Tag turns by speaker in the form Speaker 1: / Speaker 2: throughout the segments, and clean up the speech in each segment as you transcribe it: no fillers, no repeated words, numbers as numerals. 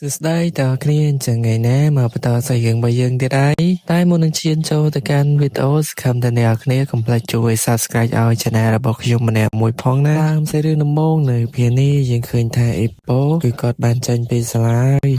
Speaker 1: សួស្តីតើគ្នាអញ្ចឹងថ្ងៃណាមកបន្តសាច់រឿងរបស់យើងទៀតហើយតែមុននឹងឈានចូលទៅកាន់វីដេអូសង្ឃឹមតែអ្នកគ្នាកុំភ្លេចជួយ Subscribe ឲ្យ Channel របស់ខ្ញុំម្នាក់មួយផងណាតាមសេរីដំបូងនៅពេលនេះយើងឃើញថាអេប៉ូគឺគាត់បានចេញពីសាល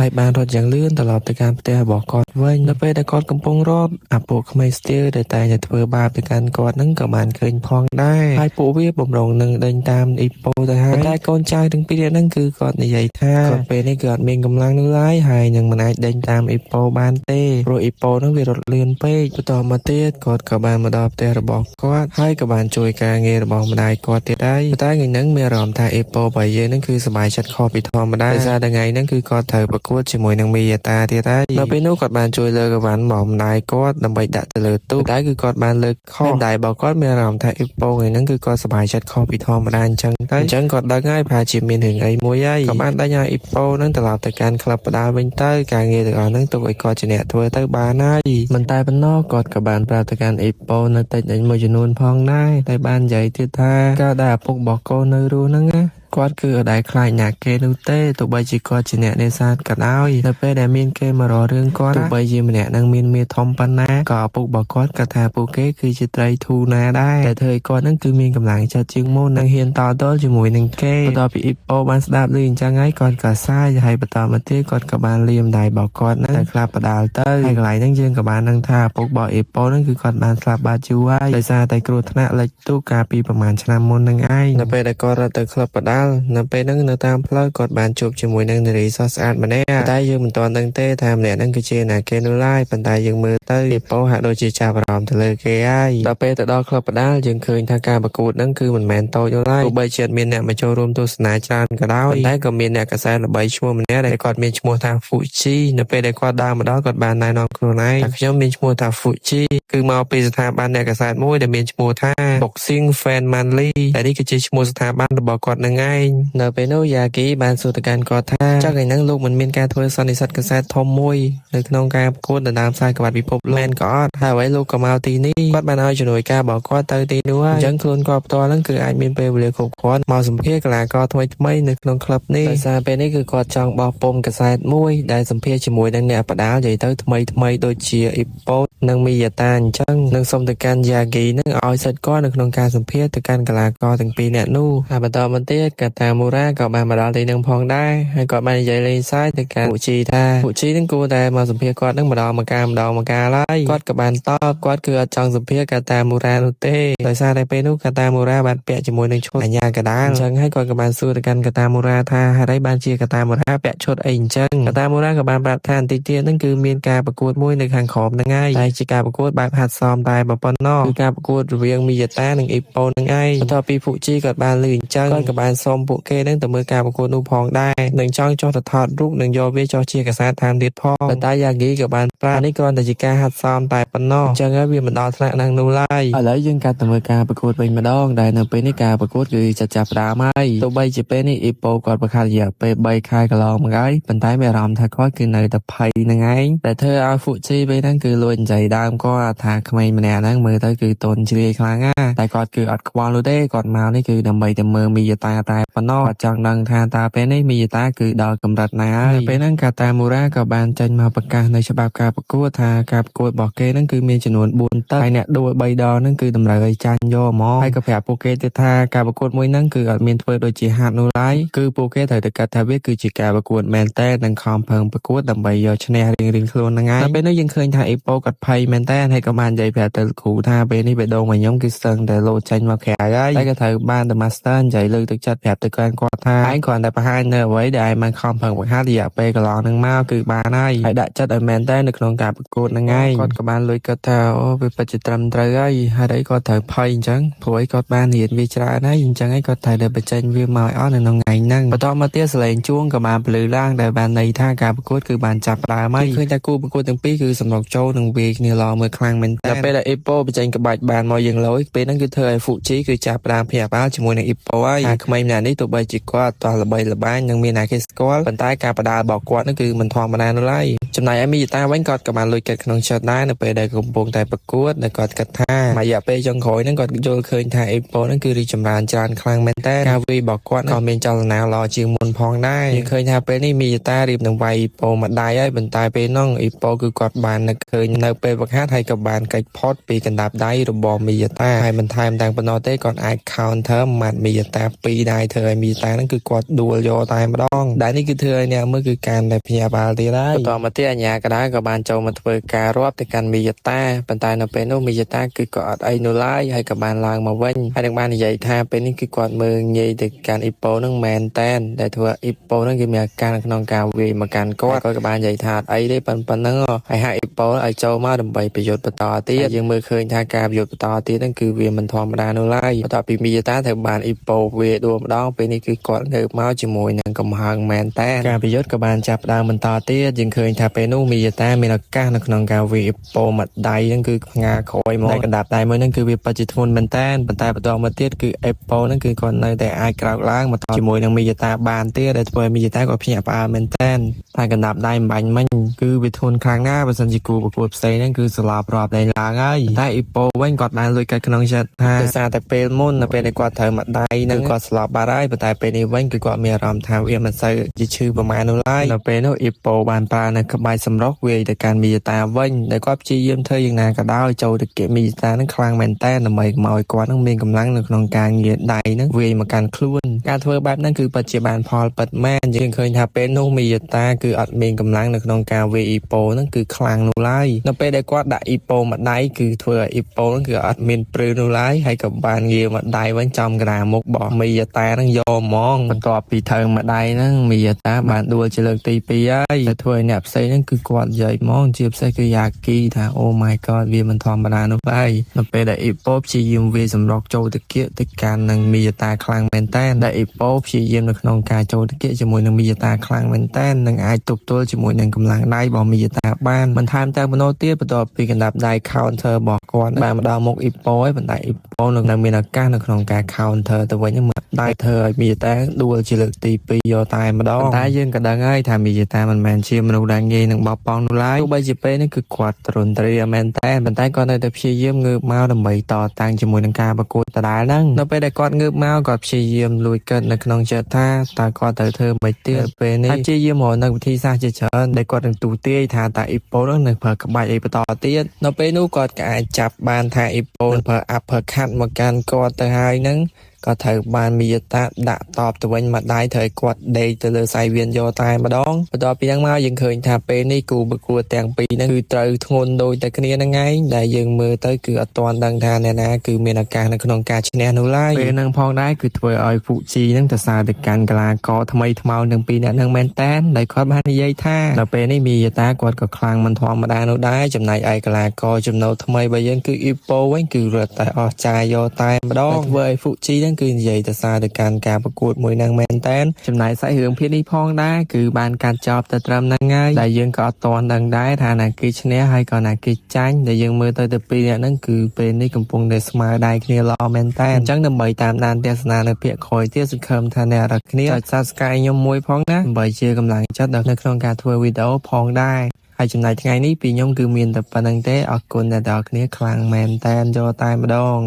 Speaker 1: ាហើយបានរត់យ៉ាងលឿនត្រឡប់ទៅកាន់ផ្ទះរបស់គាត់វិញនៅពេលដែលគាត់កំពុងរត់អាពួកក្មេងស្ទាលដែលតែងតែធ្វើបាបទៅកាន់គាត់នឹងក៏បានឃើញផងដែរហើយពួកវាបំរុងនឹងដេញតាមអេប៉ូទៅហើយតែកូនចៅទាំងពីរនាក់ហ្នឹងគឺគាត់និយាយថាគាត់ពេលនេះគឺអត់មានកម្លាំងនោះឡើយហើយនឹងមិនអាចដេញតាមអេប៉ូបានទេព្រោះអេប៉ូនោះវារត់លឿនពេកបន្តមកទៀតគាត់ក៏បានមកដល់ផ្ទះរបស់គាត់ហើយក៏បានជួយការងាររបស់ម្ដាយគាត់ទៀតដែរតែថ្ងៃហ្នឹងមានអារម្មណ៍ថាអេប៉ូរបស់យើងហ្នឹងគឺសប្បាយចិត្តខុសពីធម្មតាដោយសារតែថ្ងៃហ្នឹងគឺគាត់ត្រូវប្រកួតជាមួយនឹងមីយ៉ាតាទៀតហើយនៅពេលនោះគាត់បានជួយលើកអីវ៉ាន់របស់ម្ដាយគាត់ដើម្បីដាក់ទៅលើទូតែគឺគាត់បានលើកខុសម្ដាយរបស់គាត់មានអារម្មណ៍ថាអេប៉ូថ្ងៃហ្នឹងគឺគាត់សប្បាយចិត្តខុសពីធម្មតាអញ្ចឹងទៅអញ្ចឹងគាត់ដឹងហើយប្រហែលជាមានរឿងអីមួយហើយក៏បានដេញឲ្យអេប៉ូហ្នឹងត្រឡប់ទៅកាន់ក្លឹបផ្ដាល់វិញទៅការងារទាំងអស់ហ្នឹងទុកឲ្យគាត់ជាអ្នកធ្វើទៅបានហើយមិនតែប៉ុណ្ណោះគាត់ក៏បានប្រាប់ទៅកាន់អេប៉ូនៅតិចមួយចំនួនផងដែរតែបាននិយាយទៀតថាកាលដែលឪពុករបស់កូននៅរស់ហ្នឹងណាគាត់គឺអត់ដែលខ្លាចអ្នកគេនោះទេទោះបីជាគាត់ជាអ្នកនេសាទក៏ដោយនៅពេលដែលមានគេមករករឿងគាត់ទោះបីជាម្នាក់នឹងមានមាធំប៉ុណ្ណាក៏ឪពុករបស់គាត់ក៏ថាពួកគេគឺជាត្រីធូរណាដែរតែធ្វើឲ្យគាត់នឹងគឺមានកម្លាំងចិត្តជាងមុននិងហ៊ានតទល់ជាមួយនឹងគេបន្ទាប់ពីអ៊ីប៉ូបានស្ដាប់ឮអញ្ចឹងហើយគាត់ក៏សាយហើយបន្តមកទៀតគាត់ក៏បានលាមដៃរបស់គាត់នឹងតែក្លាប់បដាលទៅហើយកន្លែងហ្នឹងយើងក៏បានដឹងថាឪពុករបស់អ៊ីប៉ូនឹងគឺគាត់បានស្លាប់បាត់យូរហើយដោយសារតែគ្រោះថ្នាក់លិចទូកាលពីប្រហែលឆ្នាំមុននឹងឯងនៅពេលដែលគាត់រត់ទៅក្លឹបបដាល់នៅពេលហ្នឹងនៅតាមផ្លូវគាត់បានជួបជាមួយនឹងនារីសស្អាតម្នាក់តែយើងមិនទាន់ដឹងទេថាម្នាក់ហ្នឹងគឺជាណាគេនោះឡើយប៉ុន្តែយើងមើលទៅអេប៉ូហាក់ដូចជាចាប់អារម្មណ៍ទៅលើគេហើយដល់ពេលទៅដល់ក្លឹបបដាល់យើងឃើញថាការប្រកួតហ្នឹងគឺមិនមែនតូចនោះឡើយទោះបីជាអត់មានអ្នកមកចូលរួមទស្សនាច្រើនក៏ដោយតែក៏មានអ្នកកសែតល្បីឈ្មោះម្នាក់ដែលគាត់មានឈ្មោះថា Fuji នៅពេលដែលគាត់ដើរមកដល់គាត់បានណែនាំខ្លួនឯងថាខ្ញុំមានឈ្មោះថា Fuji គឺមកពីស្ថាប័នអ្នកកសែតមួយដែលមានឈ្មោះថា Boxing Fan Manly តែនេះគឺជាឈ្មោះស្ថាប័នរបស់គាត់នឹងឯងនៅពេលនោះយ៉ាគីបានសួរទៅកាន់គាត់ថាចុះថ្ងៃហ្នឹងលោកមិនមានការធ្វើសន្និសីទកសែតធំមួយនៅក្នុងការប្រកួតដណ្ដើមខ្សែក្បាត់ពិភពលោកមែនក៏អត់ហើយអ្វីលោកក៏មកទីនេះគាត់បានឲ្យជំនួយការរបស់គាត់ទៅទីនោះហើយអញ្ចឹងខ្លួនគាត់ផ្ទាល់ហ្នឹងគឺអាចមានពេលវេលាគ្រប់គ្រាន់មកសម្ភាសកីឡាករថ្មីៗនៅក្នុងក្លឹបនេះដោយសារពេលនេះគឺគាត់ចង់បោះពុម្ពកសែតមួយដែលសម្ភាសជាមួយនឹងអ្នកបដាលនិយាយទៅថ្មីដូចជាអ៊ីប៉ូនិងមីយ៉ាតាអញ្ចឹងនឹងសុំទៅកាន់យ៉ាគីនឹងឲ្យសិទ្ធិគាត់នៅក្នុងការសម្ភាសទៅកាន់កីឡាករទាំងពីរនាក់នោះហើយបន្តមកទៀតកាតាមូរ៉ាក៏បានមកដល់ទីនឹងផងដែរហើយគាត់បាននិយាយលេងសើចទៅកាន់ពូជីថាពូជីនឹងគួរតែមកសម្ភាសគាត់នឹងម្ដងមកកាឡើយគាត់ក៏បានតបគាត់គឺអត់ចង់សម្ភាសកាតាមូរ៉ានោះទេដោយសារតែពេលនោះកាតាមូរ៉ាបានពាក់ជាមួយនឹងឈុតអញ្ញាកដាលអញ្ចឹងហើយគាត់ក៏បានសួរទៅកាន់កាតាមូរ៉ាថាហេតុអីបានជាកាតាមូរ៉ាពាក់ឈុតអីអញ្ចឹងកាតាមូរ៉ាក៏បានប្រាប់ថាបន្តិចទៀតហ្នឹងគឺមានការប្រកួតមួយនៅខាងក្រោមហ្នឹងហើយតែជាការប្រកួតបែបហាត់សមតែប៉ុណ្ណោះគឺការប្រកួតរវាងមីយ៉ាតានិងអ៊ីប៉ូហ្នឹងឯងបន្ទាប់ពីពូជីគាត់បានឮអញ្ចឹងគាត់ក៏បានសុំពួកគេហ្នឹងទៅមើលការប្រកួតនោះផងដែរនឹងចង់ចុះទៅថតរូបនិងយកវាចុះជាកាសែតតាមទៀតផងប៉ុន្តែយ៉ាគីក៏បានប្រាប់នេះគ្រាន់តែជាការហាត់សមតែប៉ុណ្ណោះអញ្ចឹងហើយវាមិនដល់ថ្នាក់ហ្នឹងនោះឡើយឥឡូវយើងកាត់ទៅមើលការប្រកួតវិញម្ដងដែលនៅពេលនេះការប្រកួតគឺចាប់ផ្ដើមហើយទោះបីជាពេលនេះអ៊ីប៉ូគាត់ប្រកាសរយៈពេល3ខែកន្លងមកហើយប៉ុន្តែមានអារម្មណ៍ថាគាត់គឺនៅតែភ័យនឹងឯងតែធ្វើឲ្យហ្វូជីពេលហ្នឹងគឺលួចនិយាយដើមគាត់ថាក្មេងម្នាក់ហ្នឹងមើលទៅគឺតូនជ្រាយខ្លាំងណាស់តែគាត់គឺអត់ខ្វល់នោះទេគាត់មកនេះគឺដើម្បីតែមើលមីយ៉ាតាតែប៉ុណ្ណោះគាត់ចង់ដឹងថាតើពេលនេះមីយ៉ាតាគឺដល់កម្រិតណាហើយពេលហ្នឹងកាតាមូរ៉ាក៏បានចេញមកប្រកាសនៅច្បាប់ការប្រកួតថាការប្រកួតរបស់គេហ្នឹងគឺមានចំនួន4ទឹកហើយអ្នកដួល3ដងហ្នឹងគឺតម្រូវឲ្យចាញ់យកហ្មងហើយក៏ប្រាប់ពួកគេទៀតថាការប្រកួតមួយហ្នឹងគឺអត់មានធ្វើដូចជាហាត់នោះឡើយគឺពួកគេត្រូវតែកាត់ថាវាគឺជាការប្រកួតមែនតើនឹងខំប្រឹងប្រកួតដើម្បីយកឈ្នះរៀងៗខ្លួនហ្នឹងហើយពេលនោះយើងឃើញថាអេប៉ូគាត់ភ័យមែនតើហើយក៏បាននិយាយប្រាប់ទៅគ្រូថាពេលនេះបេះដូងរបស់ខ្ញុំគឺស្ទើរតែលោតចេញមកក្រៅហើយតែក៏ត្រូវបានតែ Master និយាយលើកទឹកចិត្តប្រាប់ទៅគាត់ថាឯងគ្រាន់តែបង្ហាញនៅអ្វីដែលឯងបានខំប្រឹងបង្ហាត់រយៈពេលកន្លងហ្នឹងមកគឺបានហើយដាក់ចិត្តឲ្យមែនតើនៅក្នុងការប្រកួតហ្នឹងហើយគាត់ក៏បានលួចគាត់ថាអូវាពិតជាត្រឹមត្រូវហើយហើយអីគាត់ត្រូវភ័យអញ្ចឹងព្រោះអីគាត់បានរៀនវាច្រើនហើយអញ្ចឹងឯងគាត់ត្រូវតែបញ្ចេញវាមកឲ្យអស់នៅក្នុងថ្ងៃហ្នឹងបន្តមកទៀតសលេងជួងក៏បានពលឺឡើងដែលបានន័យថាការប្រកួតគឺបានចាប់ផ្ដើមហើយឃើញថាគូប្រកួតទាំងពីរគឺសម្រុកចូលនឹងវាគ្នាឡមើលខ្លាំងមែនតើពេលដែលអ៊ីប៉ូបញ្ចេញក្បាច់បានមកយ៉ាងលយពេលហ្នឹងគឺធ្វើឲ្យហ្វូជីគឺចាប់ផ្ដើមភ្ញាក់ផ្អើលជាមួយនឹងអ៊ីប៉ូហើយក្មេងម្នាក់នេះ ទោះបីជាគាត់តោះល្បីល្បាញនិងមានអ្នកគេស្គាល់ប៉ុន្តែការបដារបស់គាត់នឹងគឺមិនធម្មតានោះឡើយចំណែកឯមីតាវិញគាត់ក៏បានលួចកាត់ក្នុងចិត្តដែរនៅពេលដែលកំពុងតែប្រកួតដែលគាត់គិតថារយៈពេលចុងក្រោយហ្នឹងគាត់យល់ឃើញថាអេប៉ូហ្នឹងគឺរីកចម្រើនច្រើនខ្លាំងមែនតើការវាយរបស់គាត់ក៏មានចលនាល្អជាងមុនផងដែរយើងឃើញថាពេលនេះមីតារៀបនឹងវាយអេប៉ូមួយដៃហើយប៉ុន្តែពេលហ្នឹងអេប៉ូគឺគាត់បាននឹកឃើញនៅពេលវឹកហាត់ហើយក៏បានកិច្ចផុតពីកណ្ដាប់ដៃរបស់មីតាហើយមិនថែមទាំងប៉ុណ្ណោះទេគាត់អាច counter ម៉ាត់មីតា2ដៃធ្វើឲ្យមីតាហ្នឹងគឺគាត់ដួលយកតែម្ដងដែលនេះគឺធ្វើឲ្យអ្នកមើលគឺកាន់តែភ្ញាក់ផ្អើលទៀតហើយបន្តមកទៀតអាញាកដាក៏បានចូលមកធ្វើការរាប់ទៅកាន់មីតាប៉ុន្តែនៅពេលនោះមីតាគឺក៏អត់អីនោះឡើយហើយក៏បានឡើងមកវិញហើយនឹងបាននិយាយថាពេលនេះគឺគាត់មើលងាយទៅកាន់អ៊ីប៉ូហ្នឹងមែនតែនដែលធ្វើអ៊ីប៉ូហ្នឹងគឺមានអាការក្នុងការវាយមកកាន់គាត់ក៏បាននិយាយថាអត់អីទេប៉ុណ្ណឹងហើយហាក់អ៊ីប៉ូឲ្យចូលមកដើម្បីប្រយុទ្ធបន្តទៀតយើងមើលឃើញថាការប្រយុទ្ធបន្តទៀតហ្នឹងគឺវាមិនធម្មតានោះឡើយបន្ទាប់ពីមីតាត្រូវបានអ៊ីប៉ូវាយដួលម្ដងពេលនេះគឺគាត់ងើបមកជាមួយនឹងកំហឹងមែនតែនការប្រយុទ្ធក៏បានចាប់ផ្ដើមបន្តទៀតយើងឃើញថាពេលនោះមីតាមានឱកាសនៅក្នុងការវាយអ៊ីប៉ូមួយដៃហ្នឹងគឺផ្ងាក្រោយមកកណ្ដាប់ដៃមួយហ្នឹងគឺវាពិតជាធ្ងន់មែនតែនប៉ុន្តែបន្តមកទៀតគឺអេប៉ូហ្នឹងគឺគាត់នៅតែអាចក្រោកឡើងមកជាមួយនឹងមីតាបានទៀតដែលធ្វើឲ្យមីតាគាត់ភ្ញាក់ផ្អើលមែនតែនតែកណ្ដាប់ដៃម្បាញ់មិញគឺវាធ្ងន់ខ្លាំងណាស់បើសិនជាគូប្រកួតផ្សេងហ្នឹងគឺស្លាប់រាប់តែឡើងហើយតែអ៊ីប៉ូវិញគាត់បានលួចកាត់ក្នុងចិត្តថាដោយសារតែពេលមុននៅពេលដែលគាត់ត្រូវមួយដៃហ្នឹងគាត់ស្លាប់បាត់ហើយប៉ុន្តែពេលនេះវិញគឺគាត់មានអារម្មណ៍ថាវាមិនសូវជាឈឺប្រហែលនោះឡើយនៅពេលនោះអ៊ីប៉ូបានប្រើនៅក្បាច់សម្រុកវាយទៅកាន់មីតាវិញដែលគាត់ព្យាយាមធ្វើយ៉ាងណាក៏ដោយចូលទៅគៀកមីតាហ្នឹងខ្លាំងមែនតែនដើម្បីមកឲ្យគាត់នឹងមានកម្លាំងនៅក្នុងការងារដៃហ្នឹងវាយមកកាន់ខ្លួនការធ្វើបែបហ្នឹងគឺពិតជាបានផលពិតមែនយើងឃើញថាពេលនោះមីតាគឺអត់មានកម្លាំងនៅក្នុងការវាយអ៊ីប៉ូហ្នឹងគឺខ្លាំងនោះឡើយនៅពេលដែលគាត់ដាក់អ៊ីប៉ូមួយដៃគឺធ្វើឲ្យអ៊ីប៉ូហ្នឹងគឺអត់មានព្រឺនោះឡើយហើយក៏បានងារមួយដៃវិញចំកណ្ដាលមុខរបស់មីតាហ្នឹងយកហ្មងបន្ទាប់ពីធ្វើមួយដៃហ្នឹងមីតាបានដួលជាលើកទី2ហើយតែធ្វើឲ្យអ្នកផ្សេងហ្នឹងគឺគាត់និយាយហ្មងជាពិសេសគឺយ៉ាគីថាអូ my god វាមិនធម្មតានោះឡើយនៅពេលដែលអ៊ីប៉ូព្យាយាមវាយសម្រុកចូលទៅគៀកទៅកាន់នឹងមីតាខ្លាំងមែនតែនដែលអ៊ីប៉ូព្យាយាមនៅក្នុងការចូលទៅគៀកជាមួយនឹងមីតាខ្លាំងមែនតែននឹងអាចទប់ទល់ជាមួយនឹងកម្លាំងដៃរបស់មីតាបានមិនថែមទាំងប៉ុណ្ណោះទៀតបន្ទាប់ពីកណ្ដាប់ដៃ counter របស់គាត់បានមកដល់មុខអ៊ីប៉ូហើយប៉ុន្តែអ៊ីប៉ូនៅមានឱកាសនៅក្នុងការ counter ទៅវិញមកដៃធ្វើឲ្យមីតាដួលជាលើកទី2យកតែម្ដងតែយើងក៏ដឹងហើយថាមីតាមិនមែនជាមនុស្សដែលងាយនឹងបោះបង់នោះឡើយទោះបីជាពេលនេះគឺគាត់ទ្រន់ទ្រាយមែនតែប៉ុន្តែគាត់នៅតែព្យាយាមងើបមកដើម្បីតតាំងជាមួយនឹងការប្រកួតដដែលហ្នឹងនៅពេលដែលគាត់ងើបមកគាត់ព្យាយាមលួចគិតនៅក្នុងចិត្តថាតើគាត់ត្រូវធ្វើមិនទៀតពេលនេះព្យាយាមរកនៅវិធីសាស្ត្រជាច្រើនដែលគាត់នឹងទូទាយថាតើអ៊ីប៉ូនឹងប្រើក្បាច់អីបន្តទៀតនៅពេលនោះគាត់ក៏អាចចាប់បានថាអ៊ីប៉ូនឹងប្រើ uppercut មកកាន់គាត់ទៅហើយហ្នឹងក៏ត្រូវបានមីតាដាក់តបទៅវិញមួយដៃត្រូវឲ្យគាត់ដេកទៅលើសៃវៀនយកតែម្ដងបន្ទាប់ពីហ្នឹងមកយើងឃើញថាពេលនេះគូប្រកួតទាំងពីរហ្នឹងគឺត្រូវធ្ងន់ដូចតែគ្នាហ្នឹងឯងដែលយើងមើលទៅគឺអត់ទាន់ដឹងថាអ្នកណាគឺមានឱកាសនៅក្នុងការឈ្នះនោះឡើយពេលហ្នឹងផងដែរគឺធ្វើឲ្យហ្វូជីហ្នឹងទៅសារទៅកាន់កីឡាករថ្មីថ្មោងទាំងពីរអ្នកហ្នឹងមែនតែនដែលគាត់បាននិយាយថាដល់ពេលនេះមីតាគាត់ក៏ខ្លាំងមិនធម្មតានោះដែរចំណែកឯកីឡាករចំណូលថ្មីរបស់យើងគឺអ៊ីប៉ូវិញគឺរត់តែអស់ចាយយកតែម្ដងធ្វើឲ្យហ្វូជីហ្នឹងគឺនិយាយទៅសារទៅកាន់ការប្រកួតមួយហ្នឹងមែនតែនចំណែកសាច់រឿងភាគនេះផងដែរគឺបានកាត់ចប់ទៅត្រឹមហ្នឹងហើយដែលយើងក៏អត់ទាន់ដឹងដែរថាណាគេឈ្នះហើយក៏ណាគេចាញ់ដែលយើងមើលទៅពីរអ្នកហ្នឹងគឺពេលនេះកំពុងតែស្មើដៃគ្នាល្អមែនតែនអញ្ចឹងដើម្បីតាមដានទស្សនានៅភាគក្រោយទៀតសង្ឃឹមថាអ្នករាល់គ្នាចុច Subscribe ខ្ញុំមួយផងណាដើម្បីជាកម្លាំងចិត្តដល់នៅក្នុងការធ្វើវីដេអូផងដែរហើយចំណែកថ្ងៃនេះពីខ្ញុំគឺមានតែប៉ុណ្្នឹងទេអរគុណអ្នកទាំងអស់គ្នាខ្លាំងមែនតែនយកតែម្ដង